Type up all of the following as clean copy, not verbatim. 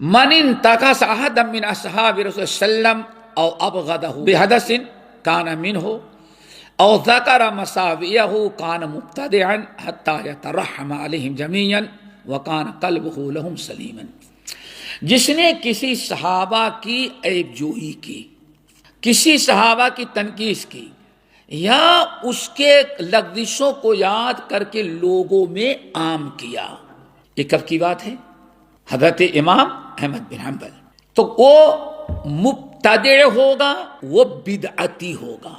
من انتقص احدا من اصحاب رسول وسلم او ابغضه بحدث كان منه او ذكر مساوئه كان مبتدعا حتى يترحم عليهم جميعا وكان قلبه لهم سلیما. جس نے کسی صحابہ کی عیب جوئی کی، کسی صحابہ کی تنقیص کی، یا اس کے لغزشوں کو یاد کر کے لوگوں میں عام کیا. یہ کب کی بات ہے؟ حضرت امام احمد بن حنبل. تو وہ مبتدع ہوگا، وہ بدعتی ہوگا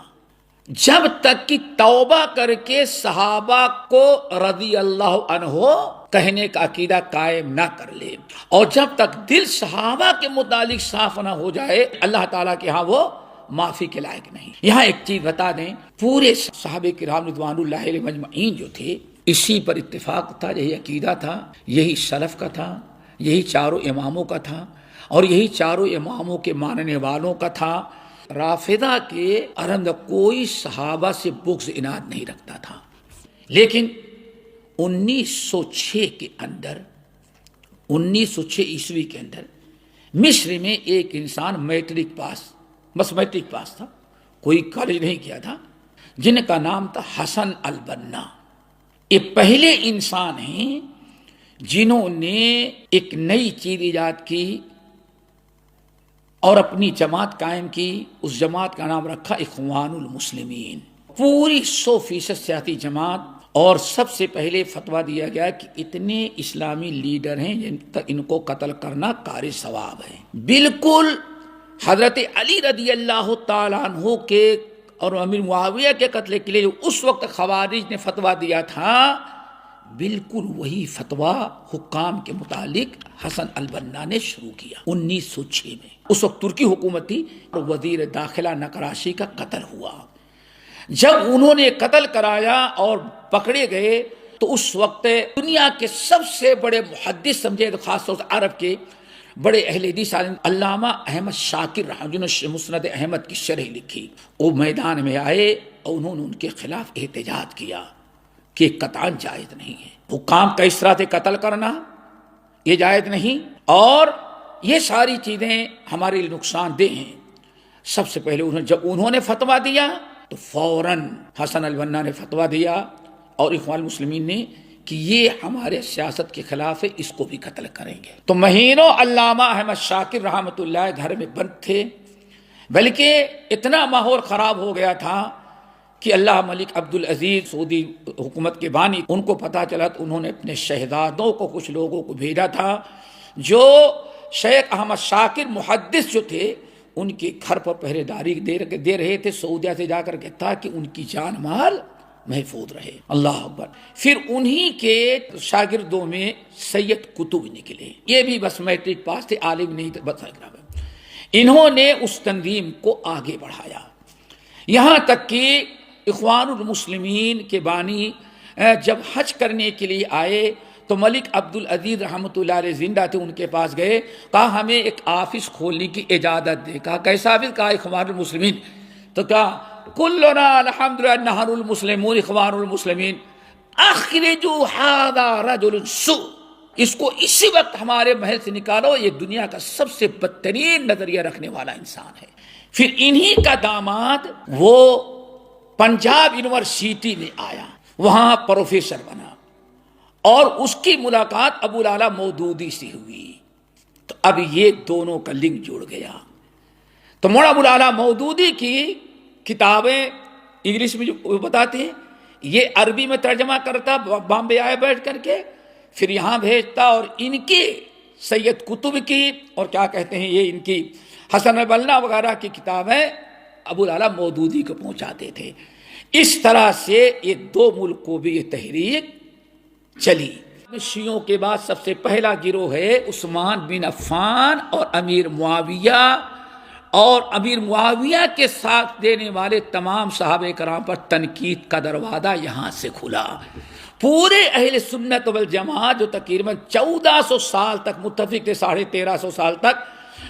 جب تک کہ توبہ کر کے صحابہ کو رضی اللہ عنہ کہنے کا عقیدہ قائم نہ کر لے، اور جب تک دل صحابہ کے متعلق صاف نہ ہو جائے اللہ تعالیٰ کے ہاں وہ معافی کے لائق نہیں. یہاں ایک چیز بتا دیں، پورے صحابہ کرام رضوان اللہ علیہ مجمعین جو تھے اسی پر اتفاق تھا، یہی عقیدہ تھا، یہی سلف کا تھا، یہی چاروں اماموں کا تھا، اور یہی چاروں اماموں کے ماننے والوں کا تھا. رافضہ کے اندر کوئی صحابہ سے بغض عناد نہیں رکھتا تھا. لیکن 1906 کے اندر 1906 عیسوی کے اندر مصر میں ایک انسان میٹرک پاس تھا، کوئی کالج نہیں کیا تھا، جن کا نام تھا حسن البنا. یہ پہلے انسان ہیں جنہوں نے ایک نئی چیز ایجاد کی اور اپنی جماعت قائم کی. اس جماعت کا نام رکھا اخوان المسلمین. پوری 100% سیاسی جماعت، اور سب سے پہلے فتویٰ دیا گیا کہ اتنے اسلامی لیڈر ہیں ان کو قتل کرنا کار ثواب ہے. بالکل حضرت علی رضی اللہ تعالیٰ عنہ کے اور امیر معاویہ کے قتل کے لیے جو اس وقت خوارج نے فتویٰ دیا تھا، بالکل وہی فتویٰ حکام کے متعلق حسن البنا نے شروع کیا 1906 میں. اس وقت ترکی حکومت تھی اور وزیر داخلہ نقراشی کا قتل ہوا. جب انہوں نے قتل کرایا اور پکڑے گئے تو اس وقت دنیا کے سب سے بڑے محدث سمجھے، خاص طور سے عرب کے بڑے اہل حدیث عالم علامہ احمد شاکر رحمہ جنہوں نے مسند احمد کی شرح لکھی، وہ میدان میں آئے اور انہوں نے ان کے خلاف احتجاج کیا کہ قطعاً جائز نہیں ہے. حکام کا اس طرح سے قتل کرنا یہ جائز نہیں، اور یہ ساری چیزیں ہمارے لیے نقصان دہ ہیں. سب سے پہلے جب انہوں نے فتویٰ دیا تو فوراً حسن البنا نے فتویٰ دیا اور اخوان المسلمین نے کہ یہ ہمارے سیاست کے خلاف ہے، اس کو بھی قتل کریں گے. تو مہینوں علامہ احمد شاکر رحمۃ اللہ گھر میں بند تھے، بلکہ اتنا ماحول خراب ہو گیا تھا کہ اللہ ملک عبدالعزیز سعودی حکومت کے بانی، ان کو پتہ چلا تو انہوں نے اپنے شہزادوں کو کچھ لوگوں کو بھیجا تھا جو شیخ احمد شاکر محدث جو تھے ان کے گھر پر پہرے داری دے رہے تھے. سعودیہ سے جا کر کے تھا کہ ان کی جان مال محفوظ رہے. اللہ اکبر. پھر انہی کے شاگردوں میں سید قطب نکلے، یہ بھی بس میٹرک پاس تھے، عالم نہیں تھے بس. انہوں نے اس تنظیم کو آگے بڑھایا یہاں تک کہ اخوان المسلمین کے بانی جب حج کرنے کے لیے آئے تو ملک عبدالعزیز رحمۃ اللہ علیہ زندہ تھے، ان کے پاس گئے، کہا ہمیں ایک آفس کھولنے کی اجازت دے. کہا کیسا آفس؟ کہا اخوان المسلمین. تو کہا کلنا الحمدللہ نحن المسلمون اخوان المسلمین اخرجوا هذا رجل سوء. اس کو اسی وقت ہمارے محل سے نکالو، یہ دنیا کا سب سے بدترین نظریہ رکھنے والا انسان ہے. پھر انہی کا داماد وہ پنجاب یونیورسٹی میں آیا، وہاں پروفیسر بنا، اور اس کی ملاقات ابو العلا مودودی سے ہوئی. تو اب یہ دونوں کا لنک جڑ گیا. تو مولانا ابو العلا مودودی کی کتابیں انگلش میں جو بتاتے ہیں، یہ عربی میں ترجمہ کرتا، بامبے آئے بیٹھ کر کے، پھر یہاں بھیجتا، اور ان کی سید قطب کی اور کیا کہتے ہیں یہ ان کی حسن البنا وغیرہ کی کتابیں ابو العلا مودودی کو پہنچاتے تھے. اس طرح سے یہ دو ملکوں بھی یہ تحریک چلی. شیعوں کے بعد سب سے پہلا گروہ ہے عثمان بن عفان اور امیر معاویہ، اور امیر معاویہ کے ساتھ دینے والے تمام صحابہ کرام پر تنقید کا دروازہ یہاں سے کھلا. پورے اہل سنت والجماعت جو تقریباً 1400 سال تک متفق تھے، 1350 سال تک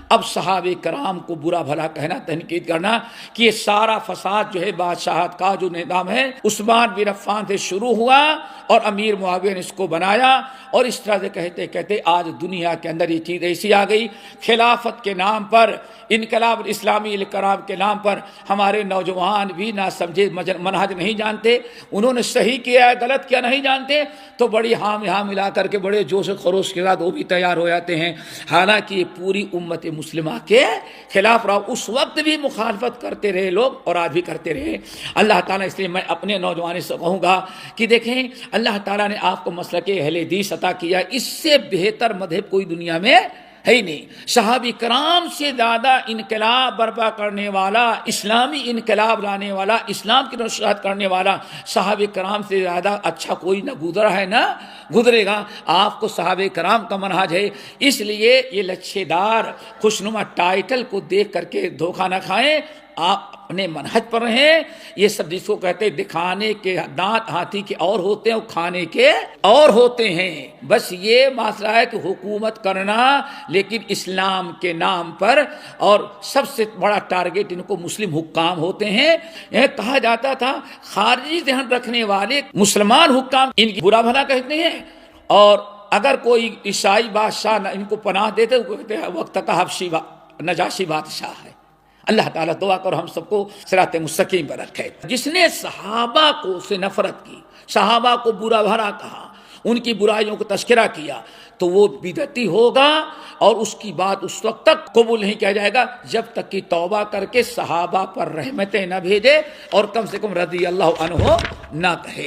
اب صحابہ کرام کو برا بھلا کہنا، تنقید کرنا کہ یہ سارا فساد جو ہے بادشاہت کا جو نظام ہے عثمان بن عفان سے شروع ہوا اور امیر معاویہ نے اس کو بنایا، اور اس طرح سے کہتے کہتے آج دنیا کے اندر یہ چیز ایسی آ گئی، خلافت کے نام پر، انقلاب اسلامی کرام کے نام پر ہمارے نوجوان بھی نہ سمجھے منہج نہیں جانتے، انہوں نے صحیح کیا ہے غلط کیا نہیں جانتے، تو بڑی ہاں ملا کر کے بڑے جوش و خروش کے ساتھ وہ بھی تیار ہو جاتے ہیں، حالانکہ یہ پوری امت مسلمہ کے خلاف رہا۔ اس وقت بھی مخالفت کرتے رہے لوگ اور آج بھی کرتے رہے۔ اللہ تعالیٰ، اس لیے میں اپنے نوجوانوں سے کہوں گا کہ دیکھیں اللہ تعالیٰ نے آپ کو مسلک اہل حدیث عطا کیا، اس سے بہتر مذہب کوئی دنیا میں ہے ہی نہیں۔ صحابہ کرام سے زیادہ انقلاب برپا کرنے والا، اسلامی انقلاب لانے والا، اسلام کی نصرت کرنے والا صحابہ کرام سے زیادہ اچھا کوئی نہ گزرا ہے نہ گزرے گا۔ آپ کو صحابہ کرام کا منہج ہے، اس لیے یہ لچھے دار خوشنما ٹائٹل کو دیکھ کر کے دھوکہ نہ کھائیں، آپ اپنے منہج پر رہیں۔ یہ سب جس کو کہتے ہیں دکھانے کے دانت ہاتھی کے اور ہوتے ہیں اور کھانے کے اور ہوتے ہیں، بس یہ مسئلہ ہے کہ حکومت کرنا لیکن اسلام کے نام پر، اور سب سے بڑا ٹارگیٹ ان کو مسلم حکام ہوتے ہیں۔ یہ کہا جاتا تھا خارجی ذہن رکھنے والے مسلمان حکام ان کی برا بھلا کہتے ہیں، اور اگر کوئی عیسائی بادشاہ ان کو پناہ دیتے تو کہتے ہیں وقت کا حبشی نجاشی بادشاہ ہے۔ اللہ تعالیٰ دعا کر ہم سب کو صراط مستقیم پر رکھے۔ جس نے صحابہ کو سے نفرت کی، صحابہ کو برا بھلا کہا، ان کی برائیوں کو تذکرہ کیا، تو وہ بدعتی ہوگا، اور اس کی بات اس وقت تک قبول نہیں کیا جائے گا جب تک کہ توبہ کر کے صحابہ پر رحمتیں نہ بھیجے اور کم سے کم رضی اللہ عنہ نہ کہے۔